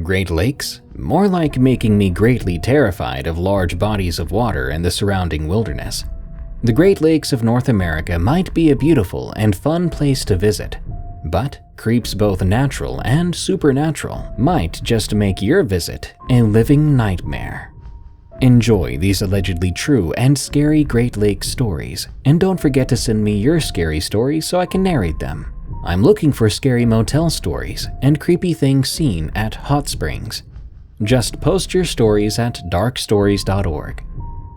Great Lakes? More like making me greatly terrified of large bodies of water and the surrounding wilderness. The Great Lakes of North America might be a beautiful and fun place to visit, but creeps both natural and supernatural might just make your visit a living nightmare. Enjoy these allegedly true and scary Great Lakes stories, and don't forget to send me your scary stories so I can narrate them. I'm looking for scary motel stories and creepy things seen at hot springs. Just post your stories at darkstories.org.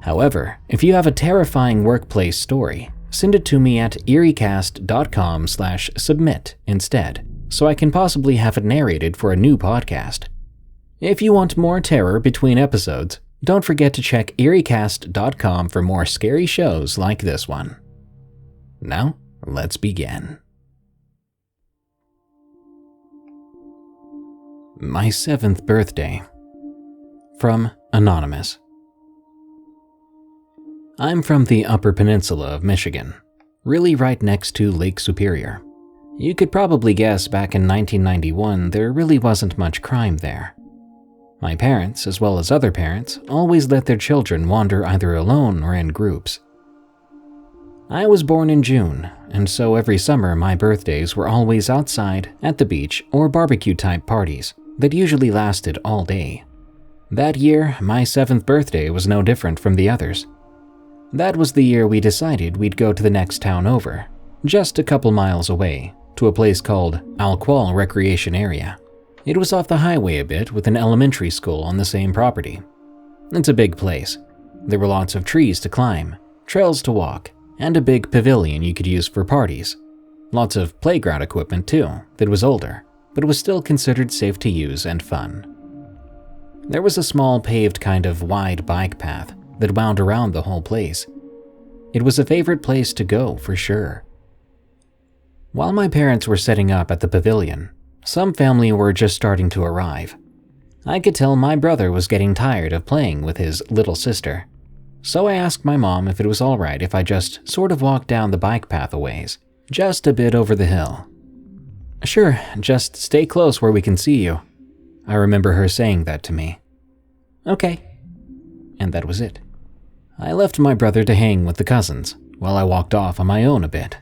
However, if you have a terrifying workplace story, send it to me at eeriecast.com/submit instead, so I can possibly have it narrated for a new podcast. If you want more terror between episodes, don't forget to check eeriecast.com for more scary shows like this one. Now, let's begin. My 7th birthday. From Anonymous. I'm from the Upper Peninsula of Michigan, really right next to Lake Superior. You could probably guess back in 1991 there really wasn't much crime there. My parents, as well as other parents, always let their children wander either alone or in groups. I was born in June, and so every summer my birthdays were always outside, at the beach, or barbecue-type parties that usually lasted all day. That year, my 7th birthday was no different from the others. That was the year we decided we'd go to the next town over, just a couple miles away, to a place called Alqual Recreation Area. It was off the highway a bit with an elementary school on the same property. It's a big place. There were lots of trees to climb, trails to walk, and a big pavilion you could use for parties. Lots of playground equipment too, that was older, but was still considered safe to use and fun. There was a small paved kind of wide bike path that wound around the whole place. It was a favorite place to go for sure. While my parents were setting up at the pavilion, some family were just starting to arrive. I could tell my brother was getting tired of playing with his little sister, so I asked my mom if it was alright if I just sort of walked down the bike path a ways, just a bit over the hill. Sure, just stay close where we can see you. I remember her saying that to me. Okay. And that was it. I left my brother to hang with the cousins, while I walked off on my own a bit.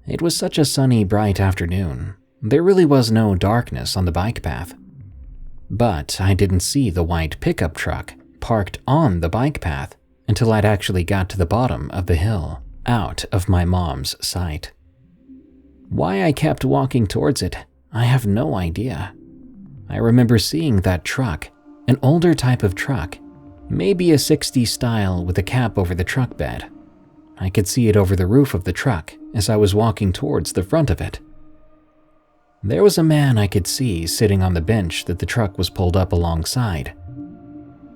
It was such a sunny, bright afternoon. There really was no darkness on the bike path. But I didn't see the white pickup truck parked on the bike path until I'd actually got to the bottom of the hill, out of my mom's sight. Why I kept walking towards it, I have no idea. I remember seeing that truck, an older type of truck, maybe a 60s style with a cap over the truck bed. I could see it over the roof of the truck as I was walking towards the front of it. There was a man I could see sitting on the bench that the truck was pulled up alongside.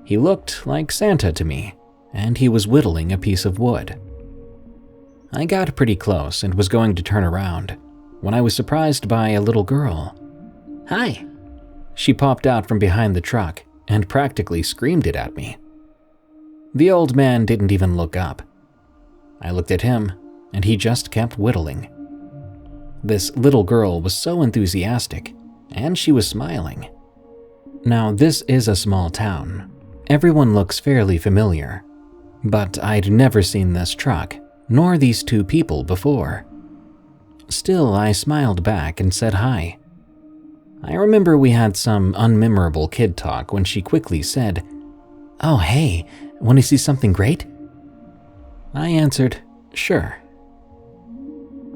He looked like Santa to me, and he was whittling a piece of wood. I got pretty close and was going to turn around when I was surprised by a little girl. "Hi." She popped out from behind the truck and practically screamed it at me. The old man didn't even look up. I looked at him, and he just kept whittling. This little girl was so enthusiastic, and she was smiling. Now, this is a small town. Everyone looks fairly familiar, but I'd never seen this truck, nor these two people before. Still, I smiled back and said hi. I remember we had some unmemorable kid talk when she quickly said, "Oh hey, want to see something great?" I answered, "Sure."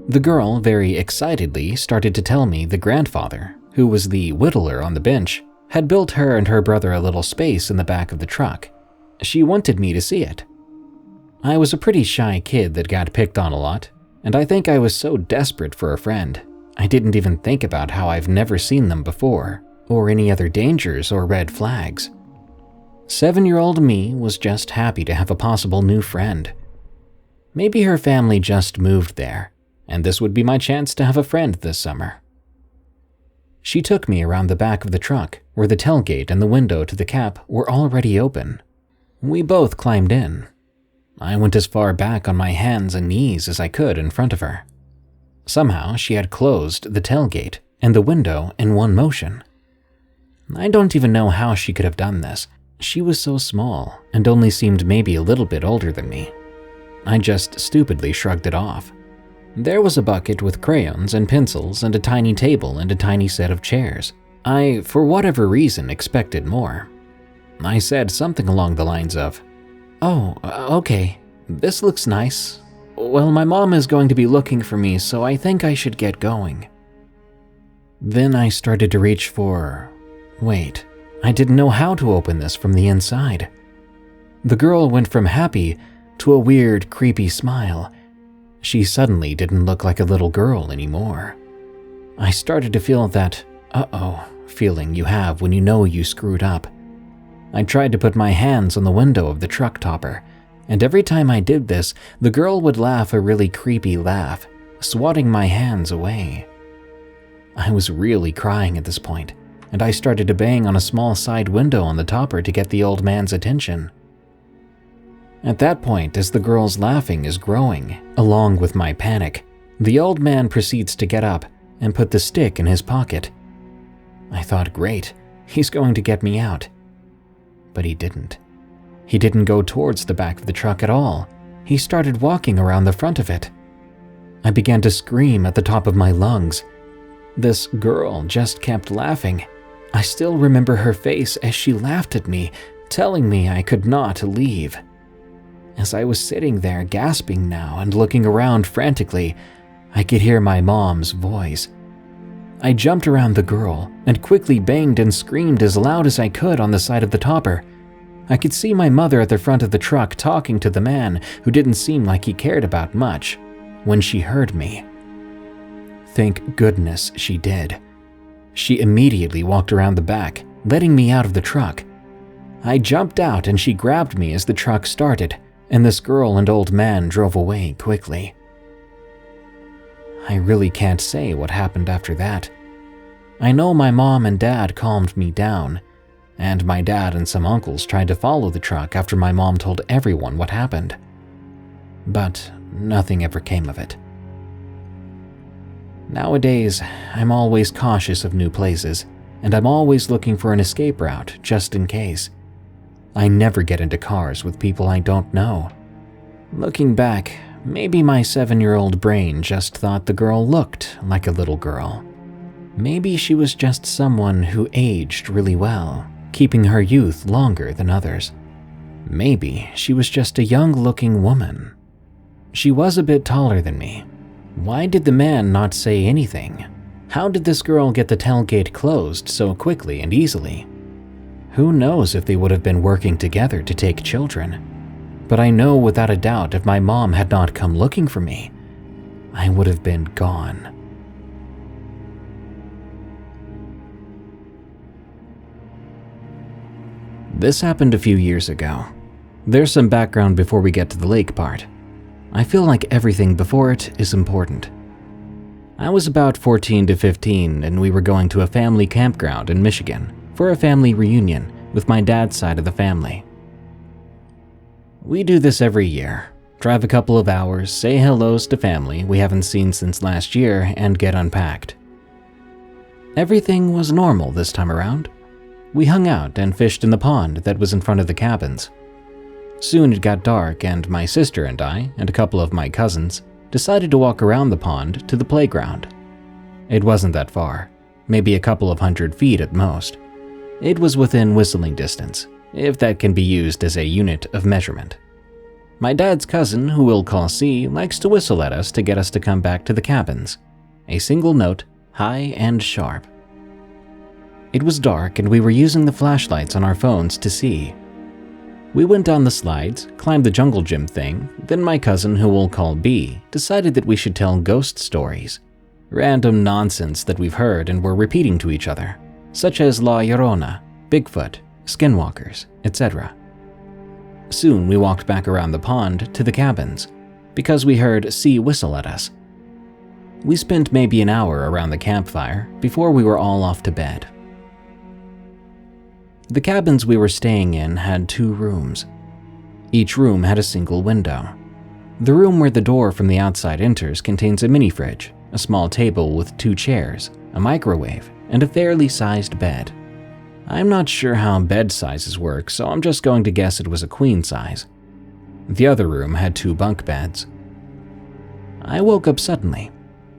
The girl very excitedly started to tell me the grandfather, who was the whittler on the bench, had built her and her brother a little space in the back of the truck. She wanted me to see it. I was a pretty shy kid that got picked on a lot, and I think I was so desperate for a friend, I didn't even think about how I've never seen them before, or any other dangers or red flags. 7-year-old me was just happy to have a possible new friend. Maybe her family just moved there, and this would be my chance to have a friend this summer. She took me around the back of the truck, where the tailgate and the window to the cab were already open. We both climbed in. I went as far back on my hands and knees as I could in front of her. Somehow, she had closed the tailgate and the window in one motion. I don't even know how she could have done this. She was so small and only seemed maybe a little bit older than me. I just stupidly shrugged it off. There was a bucket with crayons and pencils and a tiny table and a tiny set of chairs. I, for whatever reason, expected more. I said something along the lines of, "Oh, okay, this looks nice. Well, my mom is going to be looking for me, so I think I should get going." Then I started to reach for… Wait, I didn't know how to open this from the inside. The girl went from happy to a weird, creepy smile. She suddenly didn't look like a little girl anymore. I started to feel that uh-oh feeling you have when you know you screwed up. I tried to put my hands on the window of the truck topper, and every time I did this, the girl would laugh a really creepy laugh, swatting my hands away. I was really crying at this point, and I started to bang on a small side window on the topper to get the old man's attention. At that point, as the girl's laughing is growing, along with my panic, the old man proceeds to get up and put the stick in his pocket. I thought, great, he's going to get me out. But he didn't. He didn't go towards the back of the truck at all. He started walking around the front of it. I began to scream at the top of my lungs. This girl just kept laughing. I still remember her face as she laughed at me, telling me I could not leave. As I was sitting there gasping now and looking around frantically, I could hear my mom's voice. I jumped around the girl and quickly banged and screamed as loud as I could on the side of the topper. I could see my mother at the front of the truck talking to the man who didn't seem like he cared about much when she heard me. Thank goodness she did. She immediately walked around the back, letting me out of the truck. I jumped out and she grabbed me as the truck started, and this girl and old man drove away quickly. I really can't say what happened after that. I know my mom and dad calmed me down, and my dad and some uncles tried to follow the truck after my mom told everyone what happened. But nothing ever came of it. Nowadays, I'm always cautious of new places, and I'm always looking for an escape route just in case. I never get into cars with people I don't know. Looking back, maybe my 7-year-old brain just thought the girl looked like a little girl. Maybe she was just someone who aged really well, keeping her youth longer than others. Maybe she was just a young-looking woman. She was a bit taller than me. Why did the man not say anything? How did this girl get the tailgate closed so quickly and easily? Who knows if they would have been working together to take children? But I know without a doubt if my mom had not come looking for me, I would have been gone. This happened a few years ago. There's some background before we get to the lake part. I feel like everything before it is important. I was about 14 to 15 and we were going to a family campground in Michigan for a family reunion with my dad's side of the family. We do this every year. Drive a couple of hours, say hellos to family we haven't seen since last year, and get unpacked. Everything was normal this time around. We hung out and fished in the pond that was in front of the cabins. Soon it got dark and my sister and I, and a couple of my cousins, decided to walk around the pond to the playground. It wasn't that far, maybe a couple of 100 feet at most. It was within whistling distance, if that can be used as a unit of measurement. My dad's cousin, who we'll call C, likes to whistle at us to get us to come back to the cabins. A single note, high and sharp. It was dark and we were using the flashlights on our phones to see. We went down the slides, climbed the jungle gym thing, then my cousin, who we'll call B, decided that we should tell ghost stories. Random nonsense that we've heard and were repeating to each other, such as La Llorona, Bigfoot, skinwalkers, etc. Soon we walked back around the pond to the cabins, because we heard C whistle at us. We spent maybe an hour around the campfire before we were all off to bed. The cabins we were staying in had 2 rooms. Each room had a single window. The room where the door from the outside enters contains a mini fridge, a small table with 2 chairs, a microwave, and a fairly sized bed. I'm not sure how bed sizes work, so I'm just going to guess it was a queen size. The other room had 2 bunk beds. I woke up suddenly.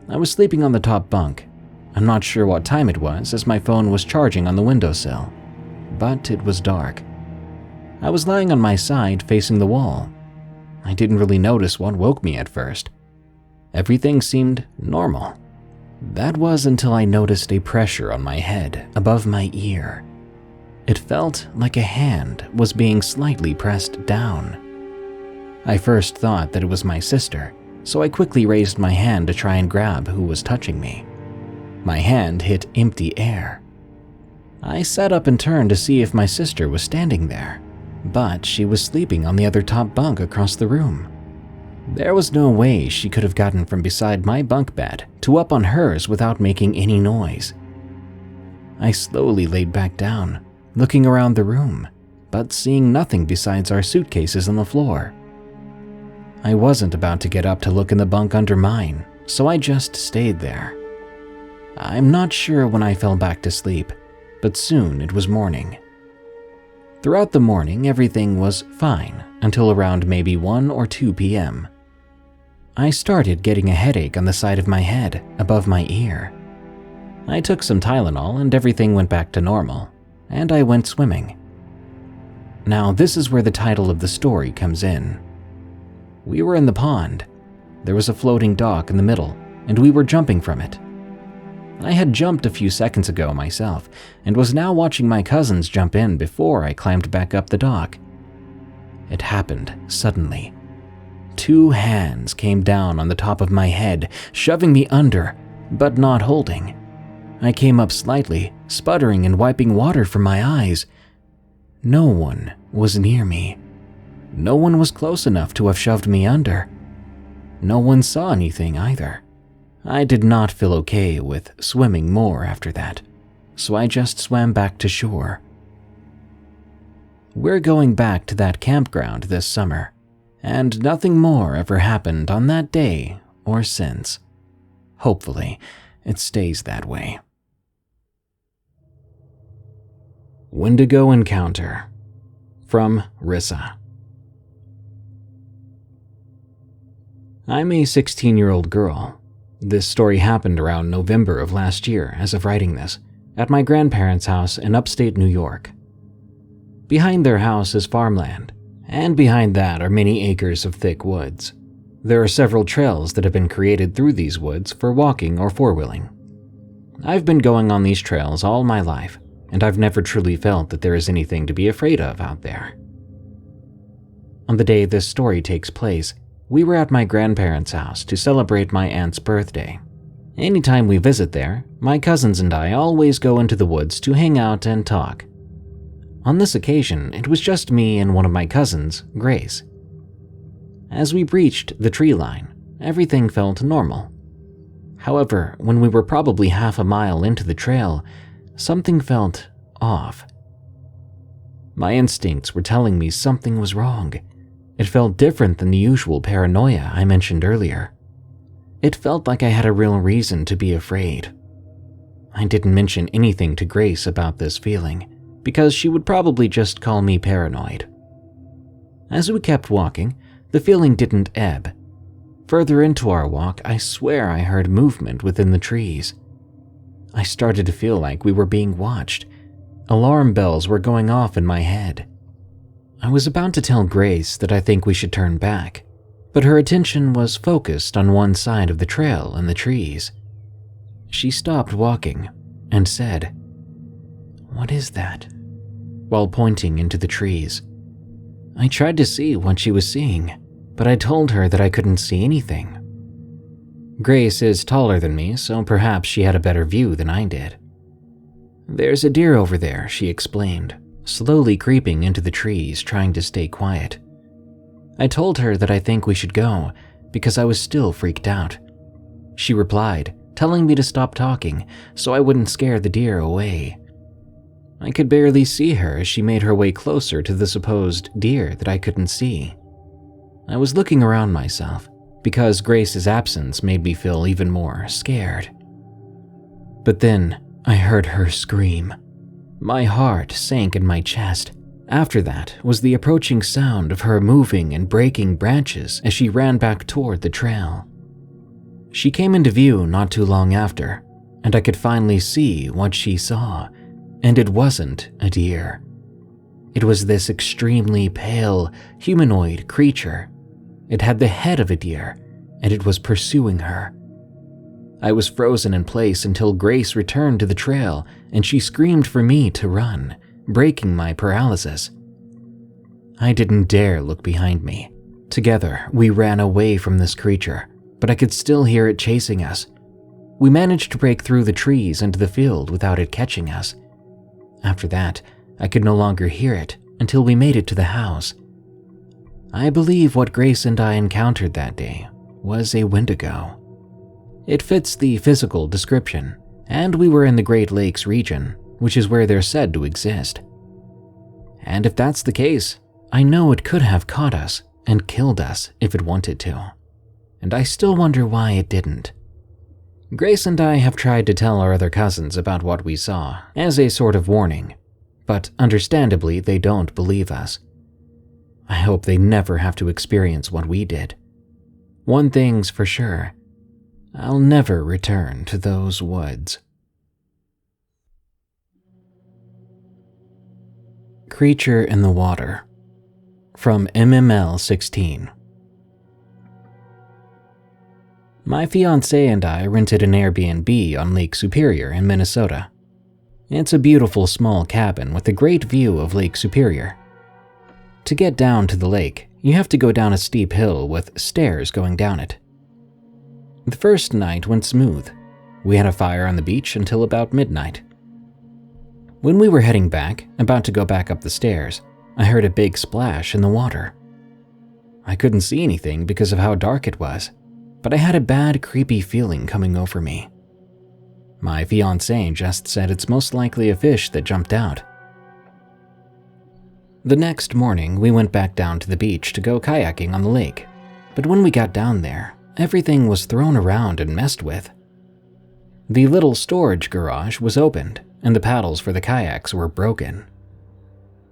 I was sleeping on the top bunk. I'm not sure what time it was, as my phone was charging on the windowsill, but it was dark. I was lying on my side facing the wall. I didn't really notice what woke me at first. Everything seemed normal. That was until I noticed a pressure on my head above my ear. It felt like a hand was being slightly pressed down. I first thought that it was my sister, so I quickly raised my hand to try and grab who was touching me. My hand hit empty air. I sat up and turned to see if my sister was standing there, but she was sleeping on the other top bunk across the room. There was no way she could have gotten from beside my bunk bed to up on hers without making any noise. I slowly laid back down, looking around the room, but seeing nothing besides our suitcases on the floor. I wasn't about to get up to look in the bunk under mine, so I just stayed there. I'm not sure when I fell back to sleep, but soon it was morning. Throughout the morning, everything was fine until around maybe 1 or 2 p.m. I started getting a headache on the side of my head above my ear. I took some Tylenol and everything went back to normal, and I went swimming. Now, this is where the title of the story comes in. We were in the pond. There was a floating dock in the middle, and we were jumping from it. I had jumped a few seconds ago myself, and was now watching my cousins jump in before I climbed back up the dock. It happened suddenly. 2 hands came down on the top of my head, shoving me under, but not holding. I came up slightly, sputtering and wiping water from my eyes. No one was near me. No one was close enough to have shoved me under. No one saw anything either. I did not feel okay with swimming more after that, so I just swam back to shore. We're going back to that campground this summer, and nothing more ever happened on that day or since. Hopefully, it stays that way. Wendigo Encounter from Rissa. I'm a 16-year-old girl. This story happened around November of last year, as of writing this, at my grandparents' house in upstate New York. Behind their house is farmland, and behind that are many acres of thick woods. There are several trails that have been created through these woods for walking or four-wheeling. I've been going on these trails all my life, and I've never truly felt that there is anything to be afraid of out there. On the day this story takes place, we were at my grandparents' house to celebrate my aunt's birthday. Anytime we visit there, my cousins and I always go into the woods to hang out and talk. On this occasion, it was just me and one of my cousins, Grace. As we reached the tree line, everything felt normal. However, when we were probably half a mile into the trail, something felt off. My instincts were telling me something was wrong. It felt different than the usual paranoia I mentioned earlier. It felt like I had a real reason to be afraid. I didn't mention anything to Grace about this feeling, because she would probably just call me paranoid. As we kept walking, the feeling didn't ebb. Further into our walk, I swear I heard movement within the trees. I started to feel like we were being watched. Alarm bells were going off in my head. I was about to tell Grace that I think we should turn back, but her attention was focused on one side of the trail and the trees. She stopped walking and said, "What is that?" while pointing into the trees. I tried to see what she was seeing, but I told her that I couldn't see anything. Grace is taller than me, so perhaps she had a better view than I did. "There's a deer over there," she explained, slowly creeping into the trees, trying to stay quiet. I told her that I think we should go, because I was still freaked out. She replied, telling me to stop talking so I wouldn't scare the deer away. I could barely see her as she made her way closer to the supposed deer that I couldn't see. I was looking around myself, because Grace's absence made me feel even more scared. But then I heard her scream. My heart sank in my chest. After that was the approaching sound of her moving and breaking branches as she ran back toward the trail. She came into view not too long after, and I could finally see what she saw, and it wasn't a deer. It was this extremely pale, humanoid creature. It had the head of a deer, and it was pursuing her. I was frozen in place until Grace returned to the trail and she screamed for me to run, breaking my paralysis. I didn't dare look behind me. Together, we ran away from this creature, but I could still hear it chasing us. We managed to break through the trees into the field without it catching us. After that, I could no longer hear it until we made it to the house. I believe what Grace and I encountered that day was a Wendigo. It fits the physical description, and we were in the Great Lakes region, which is where they're said to exist. And if that's the case, I know it could have caught us and killed us if it wanted to. And I still wonder why it didn't. Grace and I have tried to tell our other cousins about what we saw as a sort of warning, but understandably they don't believe us. I hope they never have to experience what we did. One thing's for sure, I'll never return to those woods. Creature in the Water from MNBL 16. My fiancé and I rented an Airbnb on Lake Superior in Minnesota. It's a beautiful small cabin with a great view of Lake Superior. To get down to the lake, you have to go down a steep hill with stairs going down it. The first night went smooth. We had a fire on the beach until about midnight. When we were heading back, about to go back up the stairs, I heard a big splash in the water. I couldn't see anything because of how dark it was, but I had a bad, creepy feeling coming over me. My fiancé just said it's most likely a fish that jumped out. The next morning, we went back down to the beach to go kayaking on the lake, but when we got down there, everything was thrown around and messed with. The little storage garage was opened, and the paddles for the kayaks were broken.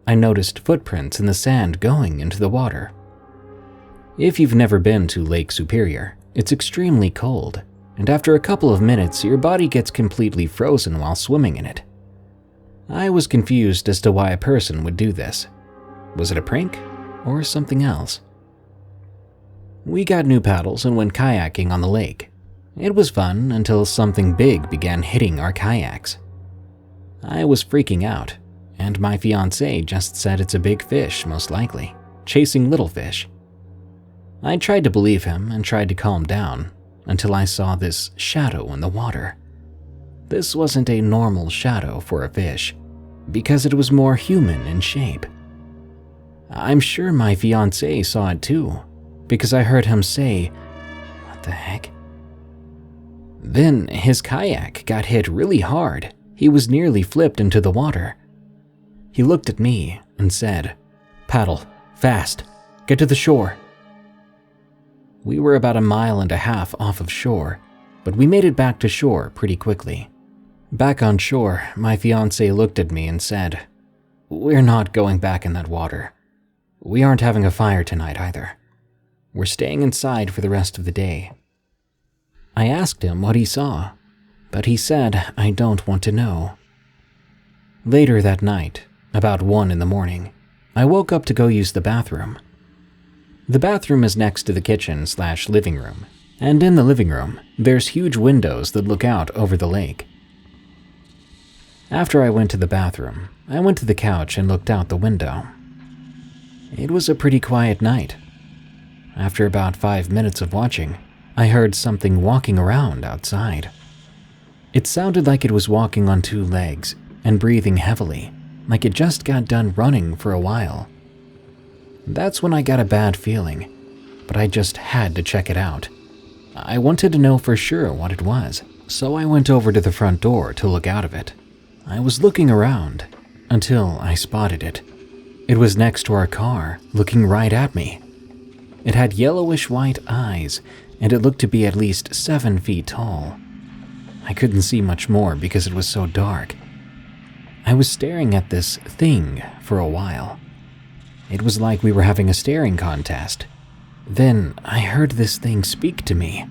I noticed footprints in the sand going into the water. If you've never been to Lake Superior, it's extremely cold, and after a couple of minutes, your body gets completely frozen while swimming in it. I was confused as to why a person would do this. Was it a prank or something else? We got new paddles and went kayaking on the lake. It was fun until something big began hitting our kayaks. I was freaking out, and my fiancé just said it's a big fish, most likely, chasing little fish. I tried to believe him and tried to calm down until I saw this shadow in the water. This wasn't a normal shadow for a fish, because it was more human in shape. I'm sure my fiancé saw it too, because I heard him say, "What the heck?" Then his kayak got hit really hard. He was nearly flipped into the water. He looked at me and said, "Paddle, fast, get to the shore." We were about 1.5 miles off of shore, but we made it back to shore pretty quickly. Back on shore, my fiancé looked at me and said, "We're not going back in that water. We aren't having a fire tonight either. We're staying inside for the rest of the day." I asked him what he saw, but he said I don't want to know. Later that night, about 1 a.m, I woke up to go use the bathroom. The bathroom is next to the kitchen/living room, and in the living room, there's huge windows that look out over the lake. After I went to the bathroom, I went to the couch and looked out the window. It was a pretty quiet night. After about 5 minutes of watching, I heard something walking around outside. It sounded like it was walking on 2 legs and breathing heavily, like it just got done running for a while. That's when I got a bad feeling, but I just had to check it out. I wanted to know for sure what it was, so I went over to the front door to look out of it. I was looking around until I spotted it. It was next to our car, looking right at me. It had yellowish white eyes, and it looked to be at least 7 feet tall. I couldn't see much more because it was so dark. I was staring at this thing for a while. It was like we were having a staring contest. Then I heard this thing speak to me.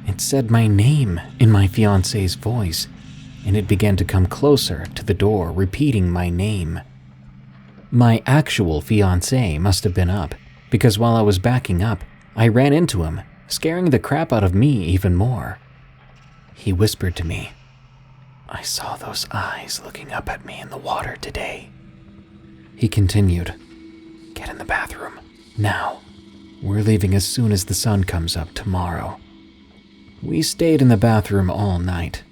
It said my name in my fiance's voice, and it began to come closer to the door, repeating my name. My actual fiancé must have been up, because while I was backing up, I ran into him, scaring the crap out of me even more. He whispered to me, "I saw those eyes looking up at me in the water today." He continued, "Get in the bathroom, now. We're leaving as soon as the sun comes up tomorrow." We stayed in the bathroom all night,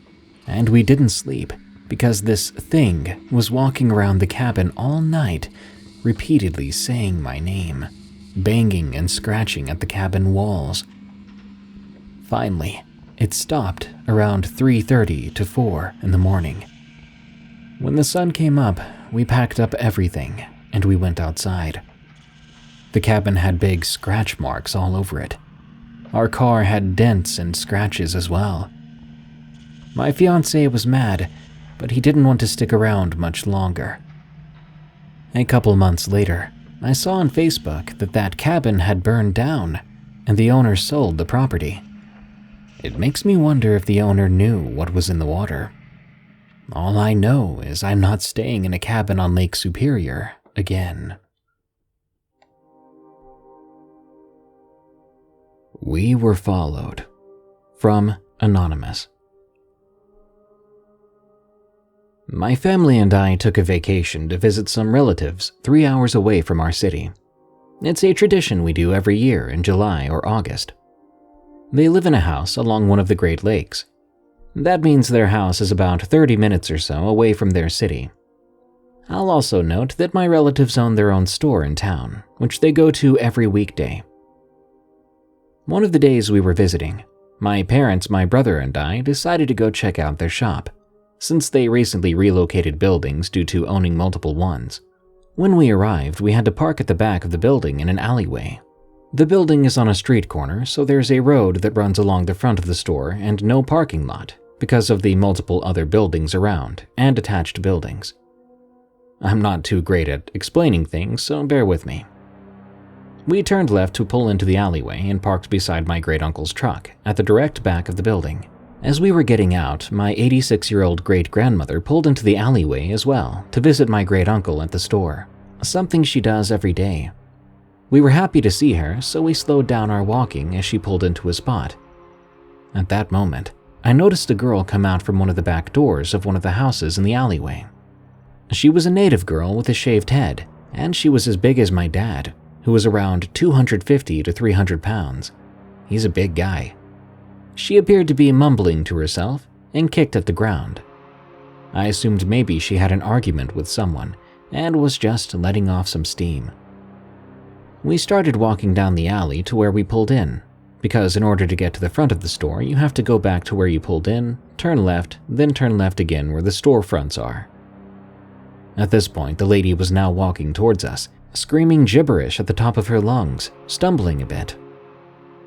and we didn't sleep because this thing was walking around the cabin all night, repeatedly saying my name, banging and scratching at the cabin walls. Finally, it stopped around 3:30 to 4 in the morning. When the sun came up, we packed up everything and we went outside. The cabin had big scratch marks all over it. Our car had dents and scratches as well. My fiancé was mad, but he didn't want to stick around much longer. A couple months later, I saw on Facebook that that cabin had burned down and the owner sold the property. It makes me wonder if the owner knew what was in the water. All I know is I'm not staying in a cabin on Lake Superior again. We were followed. From Anonymous. My family and I took a vacation to visit some relatives 3 hours away from our city. It's a tradition we do every year in July or August. They live in a house along one of the Great Lakes. That means their house is about 30 minutes or so away from their city. I'll also note that my relatives own their own store in town, which they go to every weekday. One of the days we were visiting, my parents, my brother, and I decided to go check out their shop, since they recently relocated buildings due to owning multiple ones. When we arrived, we had to park at the back of the building in an alleyway. The building is on a street corner, so there's a road that runs along the front of the store and no parking lot because of the multiple other buildings around and attached buildings. I'm not too great at explaining things, so bear with me. We turned left to pull into the alleyway and parked beside my great-uncle's truck at the direct back of the building. As we were getting out, my 86-year-old great-grandmother pulled into the alleyway as well to visit my great-uncle at the store, something she does every day. We were happy to see her, so we slowed down our walking as she pulled into a spot. At that moment, I noticed a girl come out from one of the back doors of one of the houses in the alleyway. She was a native girl with a shaved head, and she was as big as my dad, who was around 250 to 300 pounds. He's a big guy. She appeared to be mumbling to herself and kicked at the ground. I assumed maybe she had an argument with someone and was just letting off some steam. We started walking down the alley to where we pulled in, because in order to get to the front of the store, you have to go back to where you pulled in, turn left, then turn left again where the storefronts are. At this point, the lady was now walking towards us, screaming gibberish at the top of her lungs, stumbling a bit.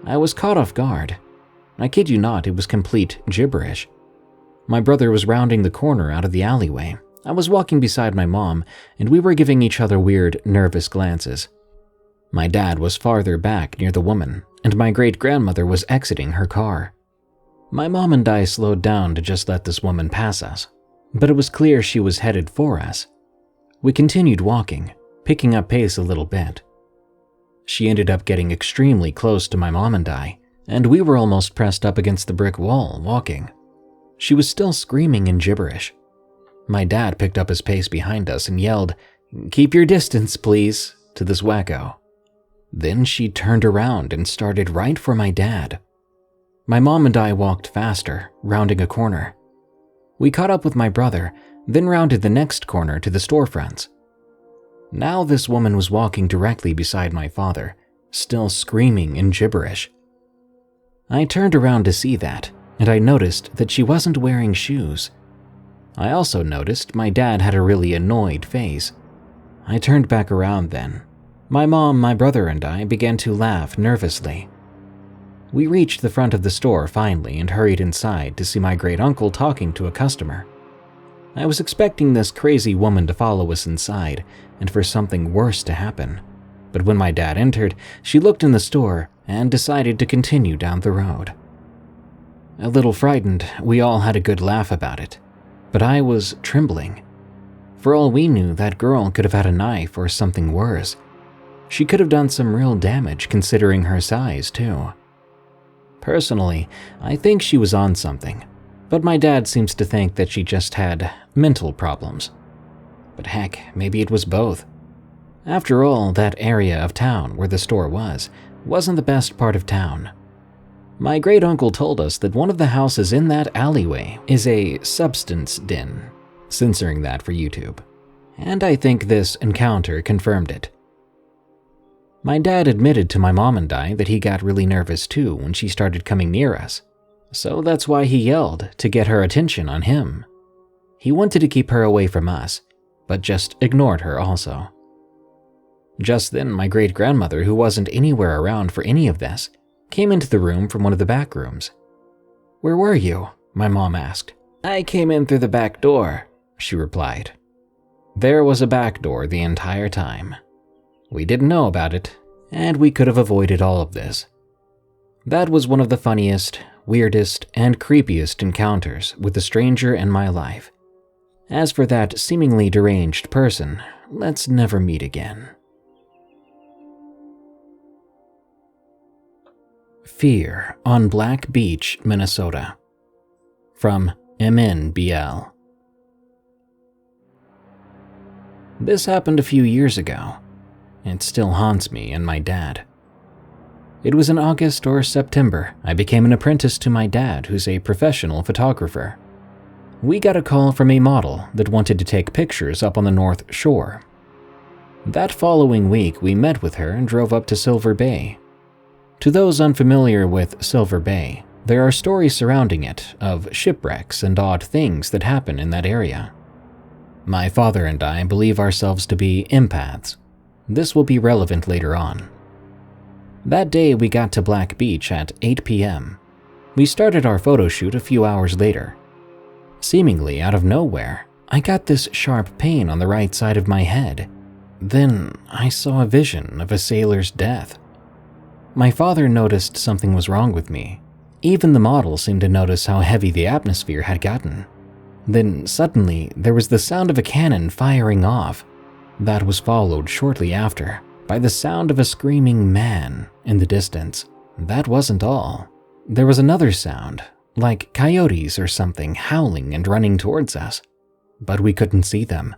I was caught off guard. I kid you not, it was complete gibberish. My brother was rounding the corner out of the alleyway. I was walking beside my mom, and we were giving each other weird, nervous glances. My dad was farther back near the woman, and my great-grandmother was exiting her car. My mom and I slowed down to just let this woman pass us, but it was clear she was headed for us. We continued walking, picking up pace a little bit. She ended up getting extremely close to my mom and I, and we were almost pressed up against the brick wall, walking. She was still screaming in gibberish. My dad picked up his pace behind us and yelled, "Keep your distance, please," to this wacko. Then she turned around and started right for my dad. My mom and I walked faster, rounding a corner. We caught up with my brother, then rounded the next corner to the storefronts. Now this woman was walking directly beside my father, still screaming in gibberish. I turned around to see that, and I noticed that she wasn't wearing shoes. I also noticed my dad had a really annoyed face. I turned back around then. My mom, my brother, and I began to laugh nervously. We reached the front of the store finally and hurried inside to see my great-uncle talking to a customer. I was expecting this crazy woman to follow us inside and for something worse to happen. But when my dad entered, she looked in the store and decided to continue down the road. A little frightened, we all had a good laugh about it, but I was trembling. For all we knew, that girl could have had a knife or something worse. She could have done some real damage considering her size, too. Personally, I think she was on something, but my dad seems to think that she just had mental problems. But heck, maybe it was both. After all, that area of town where the store wasn't the best part of town. My great-uncle told us that one of the houses in that alleyway is a substance den, censoring that for YouTube. And I think this encounter confirmed it. My dad admitted to my mom and I that he got really nervous too when she started coming near us. So that's why he yelled to get her attention on him. He wanted to keep her away from us, but just ignored her also. Just then, my great-grandmother, who wasn't anywhere around for any of this, came into the room from one of the back rooms. "Where were you?" my mom asked. "I came in through the back door," she replied. There was a back door the entire time. We didn't know about it, and we could have avoided all of this. That was one of the funniest, weirdest, and creepiest encounters with a stranger in my life. As for that seemingly deranged person, let's never meet again. Fear on Black Beach, Minnesota. From MNBL. This happened a few years ago. It still haunts me and my dad. It was in August or September. I became an apprentice to my dad, who's a professional photographer. We got a call from a model that wanted to take pictures up on the North Shore. That following week, we met with her and drove up to Silver Bay. To those unfamiliar with Silver Bay, there are stories surrounding it of shipwrecks and odd things that happen in that area. My father and I believe ourselves to be empaths. This will be relevant later on. That day, we got to Black Beach at 8 p.m. We started our photo shoot a few hours later. Seemingly out of nowhere, I got this sharp pain on the right side of my head. Then I saw a vision of a sailor's death. My father noticed something was wrong with me. Even the model seemed to notice how heavy the atmosphere had gotten. Then suddenly, there was the sound of a cannon firing off. That was followed shortly after by the sound of a screaming man in the distance. That wasn't all. There was another sound, like coyotes or something howling and running towards us, but we couldn't see them.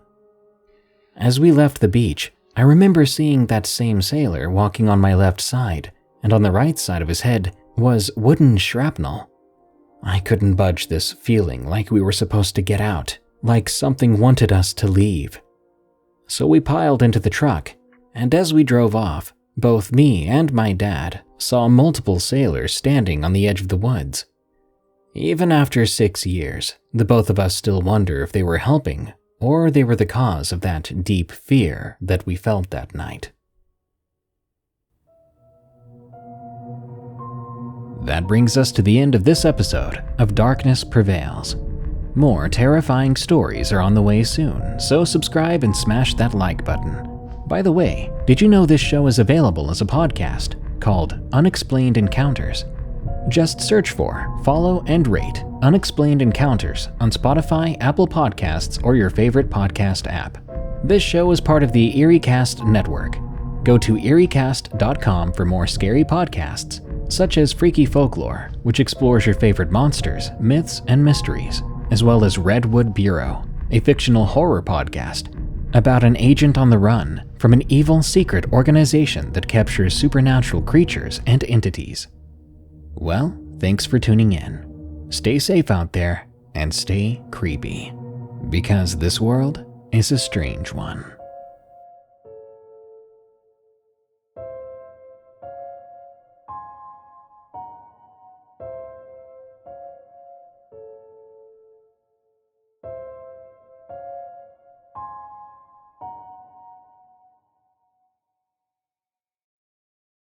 As we left the beach, I remember seeing that same sailor walking on my left side, and on the right side of his head was wooden shrapnel. I couldn't budge this feeling like we were supposed to get out, like something wanted us to leave. So we piled into the truck, and as we drove off, both me and my dad saw multiple sailors standing on the edge of the woods. Even after 6 years, the both of us still wonder if they were helping or they were the cause of that deep fear that we felt that night. That brings us to the end of this episode of Darkness Prevails. More terrifying stories are on the way soon, so subscribe and smash that like button. By the way, did you know this show is available as a podcast called Unexplained Encounters? Just search for, follow, and rate Unexplained Encounters on Spotify, Apple Podcasts, or your favorite podcast app. This show is part of the EerieCast network. Go to EerieCast.com for more scary podcasts, such as Freaky Folklore, which explores your favorite monsters, myths, and mysteries, as well as Redwood Bureau, a fictional horror podcast about an agent on the run from an evil secret organization that captures supernatural creatures and entities. Well, thanks for tuning in. Stay safe out there and stay creepy, because this world is a strange one.